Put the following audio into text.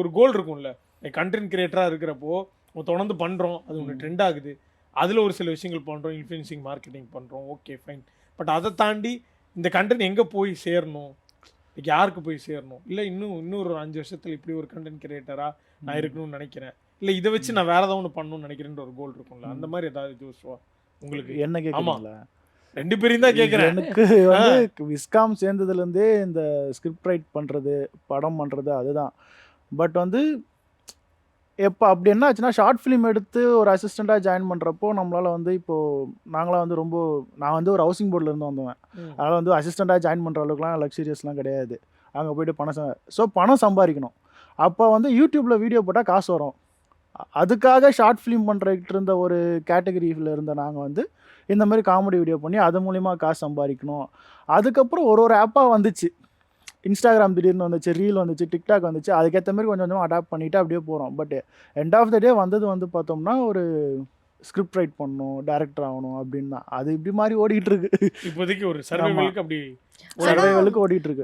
ஒரு கோல் இருக்கும்ல, கண்டென்ட் கிரியேட்டராக இருக்கிறப்போ தொடர்ந்து பண்ணுறோம், அது ஒன்று ட்ரெண்ட் ஆகுது, அதில் ஒரு சில விஷயங்கள் பண்ணுறோம், இன்ஃப்ளூயன்சிங் மார்க்கெட்டிங் பண்ணுறோம், ஓகே ஃபைன். பட் அதை தாண்டி இந்த கண்டென்ட் எங்கே போய் சேரணும், யாருக்கு போய் சேரணும், இல்லை இன்னொரு 5 வருஷத்தில் இப்படி ஒரு கண்டென்ட் கிரியேட்டராக நான் இருக்கணும்னு நினைக்கிறேன், இல்லை இதை வச்சு நான் வேற ஏதாவது ஒன்று பண்ணணும்னு நினைக்கிறேன்ற ஒரு கோல் இருக்கும்ல, அந்த மாதிரி ஏதாவது ஜோஷுவா உங்களுக்கு? என்ன கேட்குறீங்களா? 2 பேரையும் தான் கேட்குறேன். எனக்கு வந்து விஸ்காம் சேர்ந்ததுலேருந்தே இந்த ஸ்கிரிப்ட் ரைட் பண்ணுறது, படம் பண்ணுறது அதுதான். பட் வந்து எப்போ அப்படி என்ன ஆச்சுன்னா, ஷார்ட் ஃபிலிம் எடுத்து ஒரு அசிஸ்டண்ட்டாக ஜாயின் பண்ணுறப்போ நம்மளால் வந்து இப்போது நாங்களாம் வந்து நான் வந்து ஒரு ஹவுசிங் போர்டில் வந்தவன். அதனால் வந்து அசிஸ்டண்ட்டாக ஜாயின் பண்ணுற அளவுக்குலாம் லக்ஸூரியஸ்லாம் கிடையாது. அங்கே போய்ட்டு பணம் சம்பாதிக்கணும். அப்போ வந்து யூடியூப்பில் வீடியோ போட்டால் காசு வரும். அதுக்காக ஷார்ட் ஃபிலிம் பண்ணுறதுக்கு இருந்த ஒரு கேட்டகரியில் இருந்த நாங்கள் வந்து இந்த மாதிரி காமெடி வீடியோ பண்ணி அது மூலிமா காசு சம்பாதிக்கணும். அதுக்கப்புறம் ஒரு ஆப்பாக வந்துச்சு. இன்ஸ்டாகிராம் திடீர்னு வந்துச்சு, ரீல் வந்துச்சு, டிக்டாக் வந்துச்சு. அதுக்கேற்ற மாதிரி கொஞ்சம் கொஞ்சமாக அடாப்ட் பண்ணிவிட்டு அப்படியே போகிறோம். பட் எண்ட் ஆஃப் த டே வந்தது வந்து பார்த்தோம்னா ஒரு ஸ்கிரிப்ட் ரைட் பண்ணணும், டேரக்டர் ஆகணும் அப்படின்னு தான். அது இப்படி மாதிரி ஓடிட்டு இருக்கு. இப்போதைக்கு ஒரு சர்வைவலுக்கு அப்படி சர்வைவலுக்கு ஓடிட்டு இருக்கு.